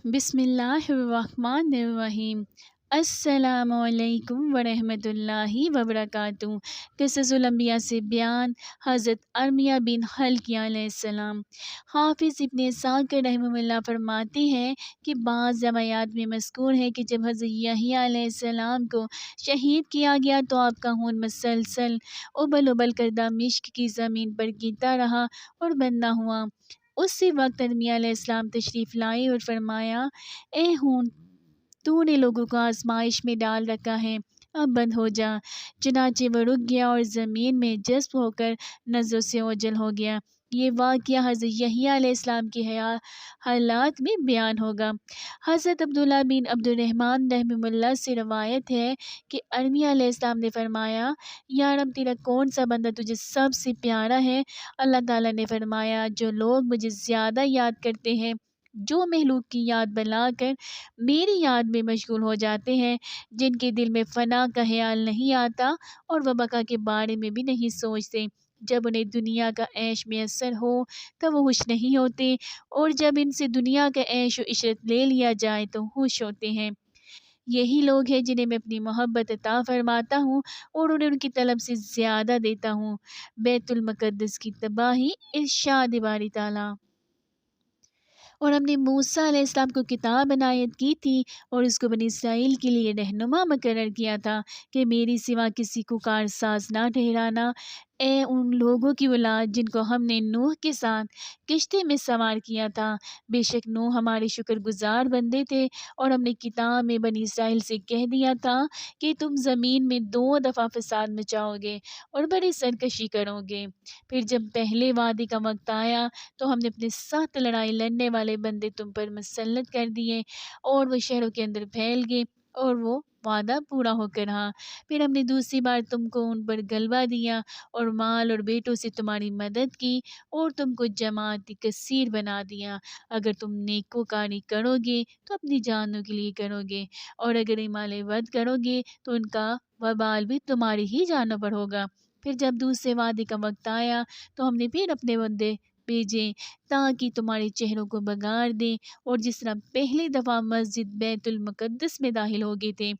بسم اللہ الرحمن الرحیم۔ السلام علیکم ورحمۃ اللہ وبرکاتہ۔ قصص الانبیاء سے بیان حضرت ارمیہ بن خلقیہ علیہ السلام۔ حافظ ابن اسحاق رحمہ اللہ فرماتے ہیں کہ بعض روایات میں مذکور ہے کہ جب حضرت یحییٰ علیہ السلام کو شہید کیا گیا تو آپ کا خون مسلسل ابل ابل کر دمشق کی زمین پر گرتا رہا اور بند نہ ہوا۔ اسی وقت ارمیہ علیہ السلام تشریف لائے اور فرمایا، اے خون، تو نے لوگوں کو آزمائش میں ڈال رکھا ہے، اب بند ہو جا۔ چنانچہ وہ رک گیا اور زمین میں جذب ہو کر نظروں سے اوجھل ہو گیا۔ یہ واقعہ حضرت یحییٰ علیہ السلام کے حالات میں بیان ہوگا۔ حضرت عبداللہ بن عبد الرحمن رحمہ اللہ سے روایت ہے کہ ارمیہ علیہ السلام نے فرمایا، یا رب، تیرا کون سا بندہ تجھے سب سے پیارا ہے؟ اللہ تعالیٰ نے فرمایا، جو لوگ مجھے زیادہ یاد کرتے ہیں، جو مخلوق کی یاد بلا کر میری یاد میں مشغول ہو جاتے ہیں، جن کے دل میں فنا کا خیال نہیں آتا اور وہ بقا کے بارے میں بھی نہیں سوچتے، جب انہیں دنیا کا عیش میسر ہو تو وہ خوش نہیں ہوتے، اور جب ان سے دنیا کا عیش و عشرت لے لیا جائے تو خوش ہوتے ہیں، یہی لوگ ہیں جنہیں میں اپنی محبت عطا فرماتا ہوں اور انہیں ان کی طلب سے زیادہ دیتا ہوں۔ بیت المقدس کی تباہی، ارشاد باری تعالیٰ۔ اور ہم نے موسیٰ علیہ السلام کو کتاب عنایت کی تھی اور اس کو بنی اسرائیل کے لیے رہنما مقرر کیا تھا کہ میری سوا کسی کو کارساز نہ ٹھہرانا۔ اے ان لوگوں کی اولاد جن کو ہم نے نوح کے ساتھ کشتی میں سوار کیا تھا، بے شک نوح ہمارے شکر گزار بندے تھے، اور ہم نے کتاب میں بنی اسرائیل سے کہہ دیا تھا کہ تم زمین میں 2 دفعہ فساد مچاؤ گے اور بڑی سرکشی کرو گے۔ پھر جب پہلے وعدے کا وقت آیا تو ہم نے اپنے سخت لڑائی لڑنے والے بندے تم پر مسلط کر دیے اور وہ شہروں کے اندر پھیل گئے اور وہ وعدہ پورا ہو کر رہا۔ پھر ہم نے دوسری بار تم کو ان پر غلبہ دیا اور مال اور بیٹوں سے تمہاری مدد کی اور تم کو جماعت کثیر بنا دیا۔ اگر تم نیکوکاری کرو گے تو اپنی جانوں کے لیے کرو گے، اور اگر اعمال ود کرو گے تو ان کا وبال بھی تمہاری ہی جانوں پر ہوگا۔ پھر جب دوسرے وعدے کا وقت آیا تو ہم نے پھر اپنے بندے بھیجے تاکہ تمہارے چہروں کو بگاڑ دیں، اور جس طرح پہلی دفعہ مسجد بیت المقدس میں داخل ہو گئے تھے،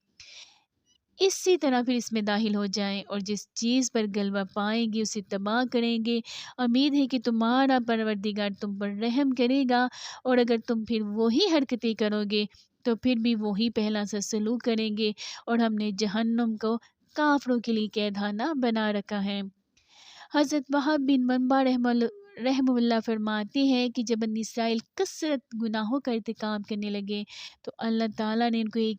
اسی طرح پھر اس میں داخل ہو جائیں، اور جس چیز پر غلبہ پائیں گے اسے تباہ کریں گے۔ امید ہے کہ تمہارا پروردگار تم پر رحم کرے گا، اور اگر تم پھر وہی حرکتیں کرو گے تو پھر بھی وہی پہلا سا سلوک کریں گے، اور ہم نے جہنم کو کافروں کے لیے قیدخانہ بنا رکھا ہے۔ حضرت وہب بن منبع رحمہ اللہ فرماتے ہیں کہ جب بنی اسرائیل کثرت گناہوں کا ارتکاب کرنے لگے تو اللہ تعالیٰ نے ان کو ایک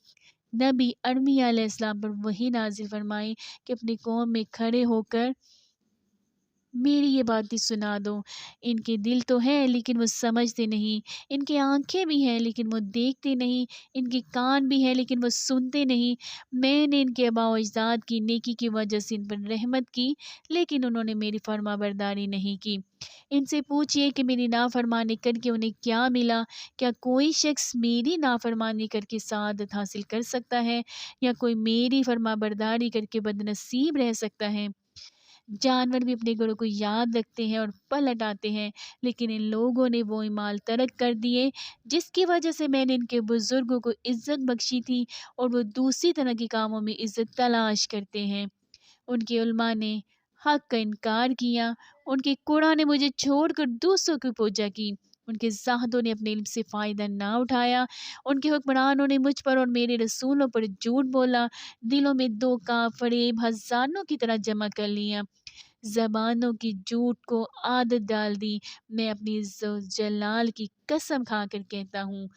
نبی ارمیہ علیہ السلام پر وحی نازل فرمائی کہ اپنی قوم میں کھڑے ہو کر میری یہ باتیں سنا دو۔ ان کے دل تو ہیں لیکن وہ سمجھتے نہیں، ان کی آنکھیں بھی ہیں لیکن وہ دیکھتے نہیں، ان کے کان بھی ہیں لیکن وہ سنتے نہیں۔ میں نے ان کے آباء و اجداد کی نیکی کی وجہ سے ان پر رحمت کی، لیکن انہوں نے میری فرما برداری نہیں کی۔ ان سے پوچھئے کہ میری نافرمانی کر کے انہیں کیا ملا؟ کیا کوئی شخص میری نافرمانی کر کے سعادت حاصل کر سکتا ہے، یا کوئی میری فرما برداری کر کے بدنصیب رہ سکتا ہے؟ جانور بھی اپنے گھروں کو یاد رکھتے ہیں اور پلٹ آتے ہیں، لیکن ان لوگوں نے وہ اعمال ترک کر دیے جس کی وجہ سے میں نے ان کے بزرگوں کو عزت بخشی تھی، اور وہ دوسری طرح کے کاموں میں عزت تلاش کرتے ہیں۔ ان کے علماء نے حق کا انکار کیا، ان کے قرآن نے مجھے چھوڑ کر دوسروں کی پوجا کی، ان کے زاہدوں نے اپنے علم سے فائدہ نہ اٹھایا، ان کے حکمرانوں نے مجھ پر اور میرے رسولوں پر جھوٹ بولا، دلوں میں دھوکہ فریب ہزاروں کی طرح جمع کر لیا، زبانوں کی جھوٹ کو عادت ڈال دی۔ میں اپنی عزت و جلال کی قسم کھا کر کہتا ہوں،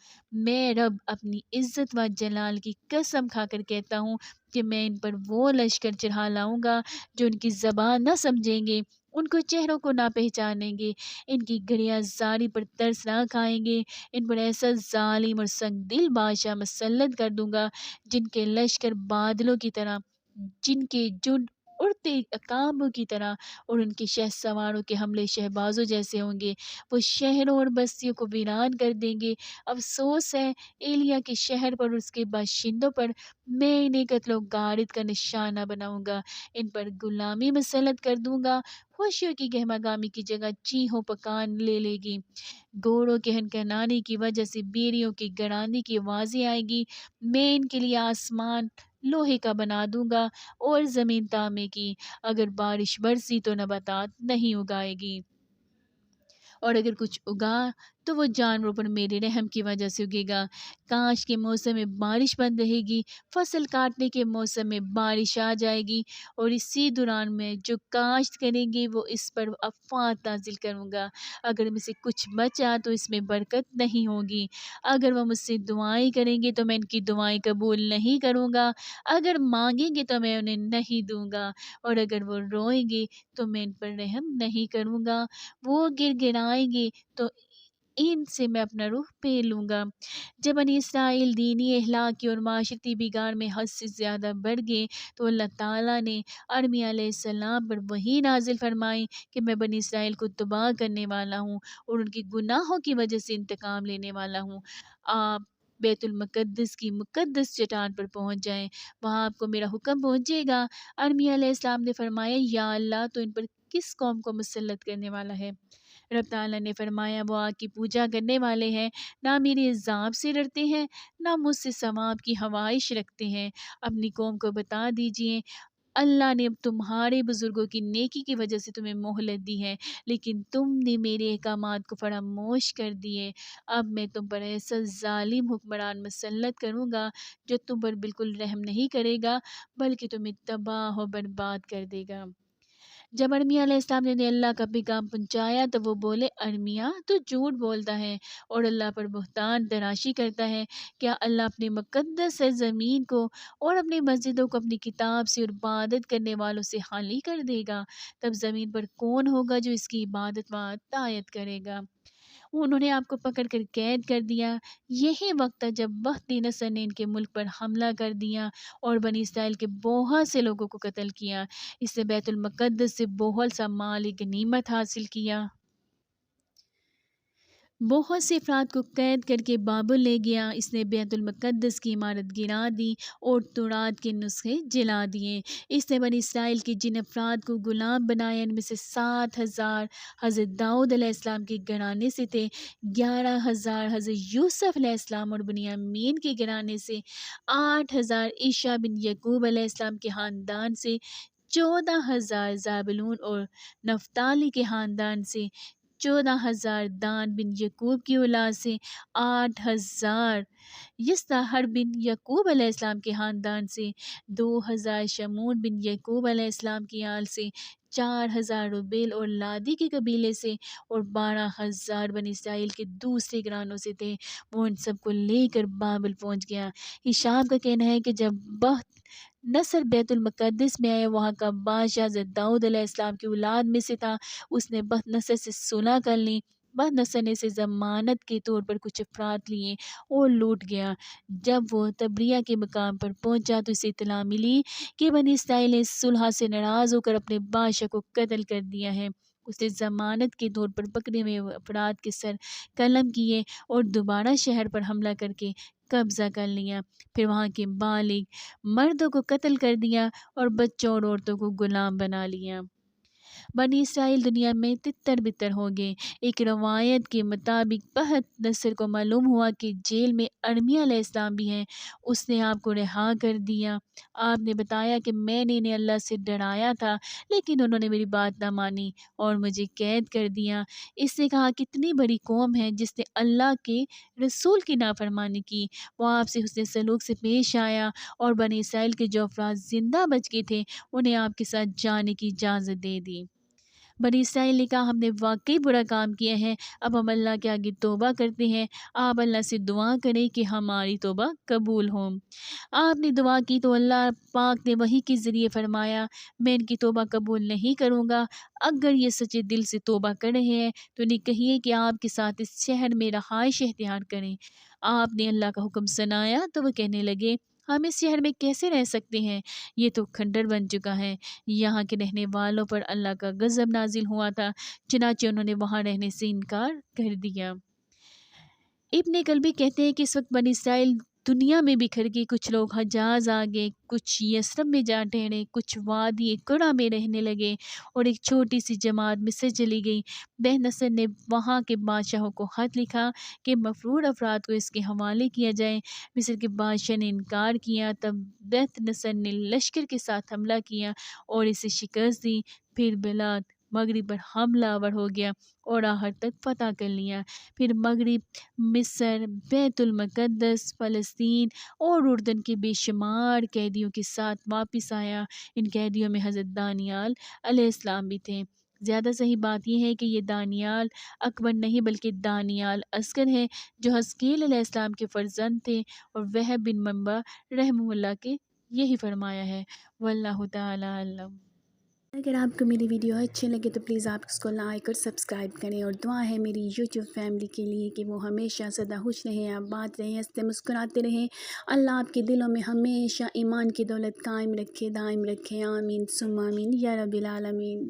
میں رب اپنی عزت و جلال کی قسم کھا کر کہتا ہوں کہ میں ان پر وہ لشکر چڑھا لاؤں گا جو ان کی زبان نہ سمجھیں گے، ان کو چہروں کو نہ پہچانیں گے، ان کی گریہ زاری پر ترس نہ کھائیں گے، ان پر ایسا ظالم اور سنگ دل بادشاہ مسلط کر دوں گا جن کے لشکر بادلوں کی طرح، جن کے جھنڈ اڑتے عقابوں کی طرح، اور ان کے شہ سواروں کے حملے شہبازوں جیسے ہوں گے۔ وہ شہروں اور بستیوں کو ویران کر دیں گے۔ افسوس ہے ایلیا کے شہر پر اور اس کے باشندوں پر، میں انہیں قتل و غارت کا نشانہ بناؤں گا، ان پر غلامی مسلط کر دوں گا، خوشیوں کی گہماگامی کی جگہ چیخوں پکان لے لے گی۔ گھوڑوں کے ہنکہنانے کی وجہ سے بیڑیوں کی گڑانے کی آوازیں آئے گی۔ میں ان کے لیے آسمان لوہے کا بنا دوں گا اور زمین تانبے کی۔ اگر بارش برسی تو نباتات نہیں اگائے گی، اور اگر کچھ اگا تو وہ جانوروں پر میرے رحم کی وجہ سے اگے گا۔ کاشت کے موسم میں بارش بند رہے گی، فصل کاٹنے کے موسم میں بارش آ جائے گی، اور اسی دوران میں جو کاشت کریں گے وہ اس پر افات نازل کروں گا۔ اگر میں سے کچھ بچا تو اس میں برکت نہیں ہوگی۔ اگر وہ مجھ سے دعائیں کریں گے تو میں ان کی دعائیں قبول نہیں کروں گا۔ اگر مانگیں گے تو میں انہیں نہیں دوں گا، اور اگر وہ روئیں گے تو میں ان پر رحم نہیں کروں گا۔ وہ گر گرائیں گے تو ان سے میں اپنا روح پہ لوں گا۔ جب بنی اسرائیل دینی، اخلاقی اور معاشرتی بگاڑ میں حد سے زیادہ بڑھ گئے تو اللہ تعالیٰ نے ارمیا علیہ السلام پر وحی نازل فرمائی کہ میں بنی اسرائیل کو تباہ کرنے والا ہوں اور ان کی گناہوں کی وجہ سے انتقام لینے والا ہوں۔ آپ بیت المقدس کی مقدس چٹان پر پہنچ جائیں، وہاں آپ کو میرا حکم پہنچے گا۔ ارمیا علیہ السلام نے فرمایا، یا اللہ تو ان پر کس قوم کو مسلط کرنے والا ہے؟ رب تعالیٰ نے فرمایا، وہ آگ کی پوجا کرنے والے ہیں، نہ میرے عذاب سے ڈرتے ہیں، نہ مجھ سے ثواب کی خواہش رکھتے ہیں۔ اپنی قوم کو بتا دیجئے، اللہ نے تمہارے بزرگوں کی نیکی کی وجہ سے تمہیں مہلت دی ہے، لیکن تم نے میرے احکامات کو فراموش کر دیے۔ اب میں تم پر ایسا ظالم حکمران مسلط کروں گا جو تم پر بالکل رحم نہیں کرے گا بلکہ تمہیں تباہ و برباد کر دے گا۔ جب ارمیا علیہ السلام نے انہیں اللہ کا پیغام پہنچایا تو وہ بولے، ارمیا تو جھوٹ بولتا ہے اور اللہ پر بہتان تراشی کرتا ہے۔ کیا اللہ اپنی مقدس زمین کو اور اپنی مسجدوں کو اپنی کتاب سے اور عبادت کرنے والوں سے خالی کر دے گا؟ تب زمین پر کون ہوگا جو اس کی عبادت و اطاعت کرے گا؟ انہوں نے آپ کو پکڑ کر قید کر دیا۔ یہی وقت تھا جب بختی نصر نے ان کے ملک پر حملہ کر دیا اور بنی اسرائیل کے بہت سے لوگوں کو قتل کیا۔ اس نے بیت المقدس سے بہت سا مال غنیمت حاصل کیا۔ بہت سے افراد کو قید کر کے بابل لے گیا۔ اس نے بیت المقدس کی عمارت گرا دی اور تورات کے نسخے جلا دیے۔ اس نے بنی اسرائیل کے جن افراد کو غلام بنایا ان میں سے 7,000 حضرت داؤد علیہ السلام کے گھرانے سے تھے، 11,000 حضرت یوسف علیہ السلام اور بنیامین کے گھرانے سے، 8,000 عیسیٰ بن یعقوب علیہ السلام کے خاندان سے، 14,000 زابلون اور نفتالی کے خاندان سے، 14,000 دان بن یعقوب کی اولاد سے، 8,000 یساخر بن یعقوب علیہ السلام کے خاندان سے، 2,000 شمون بن یعقوب علیہ السلام کی آل سے، 4,000 روبیل اور لادی کے قبیلے سے، اور 12,000 بنی اسرائیل کے دوسرے گھرانوں سے تھے۔ وہ ان سب کو لے کر بابل پہنچ گیا۔ ہشام کا کہنا ہے کہ جب بخت نصر بیت المقدس میں آیا، وہاں کا بادشاہ حضرت داؤد علیہ السلام کی اولاد میں سے تھا۔ اس نے بخت نصر سے صلح کر لی۔ بخت نصر نے اسے ضمانت کے طور پر کچھ افراد لیے اور لوٹ گیا۔ جب وہ تبریہ کے مقام پر پہنچا تو اسے اطلاع ملی کہ بنی اسرائیل نے صلح سے ناراض ہو کر اپنے بادشاہ کو قتل کر دیا ہے۔ اس نے ضمانت کے طور پر پکڑے ہوئے افراد کے سر قلم کیے اور دوبارہ شہر پر حملہ کر کے قبضہ کر لیا۔ پھر وہاں کے بالغ مردوں کو قتل کر دیا اور بچوں اور عورتوں کو غلام بنا لیا۔ بنی اسرائیل دنیا میں تتر بتر ہو گئے۔ ایک روایت کے مطابق بخت نصر کو معلوم ہوا کہ جیل میں ارمیا علیہ السلام بھی ہیں۔ اس نے آپ کو رہا کر دیا۔ آپ نے بتایا کہ میں نے انہیں اللہ سے ڈرایا تھا لیکن انہوں نے میری بات نہ مانی اور مجھے قید کر دیا۔ اس نے کہا، کتنی بڑی قوم ہے جس نے اللہ کے رسول کی نافرمانی کی۔ وہ آپ سے حسن سلوک سے پیش آیا اور بنی اسرائیل کے جو افراد زندہ بچ گئے تھے انہیں آپ کے ساتھ جانے کی اجازت دے دی۔ بنی اسرائیل نے کہا، ہم نے واقعی برا کام کیا ہے، اب ہم اللہ کے آگے توبہ کرتے ہیں۔ آپ اللہ سے دعا کریں کہ ہماری توبہ قبول ہو۔ آپ نے دعا کی تو اللہ پاک نے وحی کے ذریعے فرمایا، میں ان کی توبہ قبول نہیں کروں گا۔ اگر یہ سچے دل سے توبہ کر رہے ہیں تو انہیں کہیے کہ آپ کے ساتھ اس شہر میں رہائش اختیار کریں۔ آپ نے اللہ کا حکم سنایا تو وہ کہنے لگے، ہم اس شہر میں کیسے رہ سکتے ہیں؟ یہ تو کھنڈر بن چکا ہے۔ یہاں کے رہنے والوں پر اللہ کا غضب نازل ہوا تھا، چنانچہ انہوں نے وہاں رہنے سے انکار کر دیا۔ ابن کلبی کہتے ہیں کہ اس وقت بنی اسرائیل دنیا میں بکھر گئے، کچھ لوگ حجاز آ گئے، کچھ یثرب میں جا ٹھہرے، کچھ وادی قرا میں رہنے لگے، اور ایک چھوٹی سی جماعت مصر چلی گئی۔ بہ نصر نے وہاں کے بادشاہوں کو خط لکھا کہ مفرور افراد کو اس کے حوالے کیا جائے۔ مصر کے بادشاہ نے انکار کیا، تب بہ نصر نے لشکر کے ساتھ حملہ کیا اور اسے شکست دی۔ پھر بلاد مغرب پر حملہ آور ہو گیا اور آخر تک فتح کر لیا۔ پھر مغرب، مصر، بیت المقدس، فلسطین اور اردن کے بے شمار قیدیوں کے ساتھ واپس آیا۔ ان قیدیوں میں حضرت دانیال علیہ السلام بھی تھے۔ زیادہ صحیح بات یہ ہے کہ یہ دانیال اکبر نہیں بلکہ دانیال اصغر ہے، جو حزقیل علیہ السلام کے فرزند تھے، اور وہب بن منبع رحمہ اللہ کے یہی فرمایا ہے۔ واللہ تعالی علم۔ اگر آپ کو میری ویڈیو اچھی لگے تو پلیز آپ اس کو لائک اور سبسکرائب کریں، اور دعا ہے میری یوٹیوب فیملی کے لیے کہ وہ ہمیشہ سدا خوش رہیں، آباد رہیں، ہنستے مسکراتے رہیں۔ اللہ آپ کے دلوں میں ہمیشہ ایمان کی دولت قائم رکھے، دائم رکھے، آمین ثم آمین یا رب العالمین۔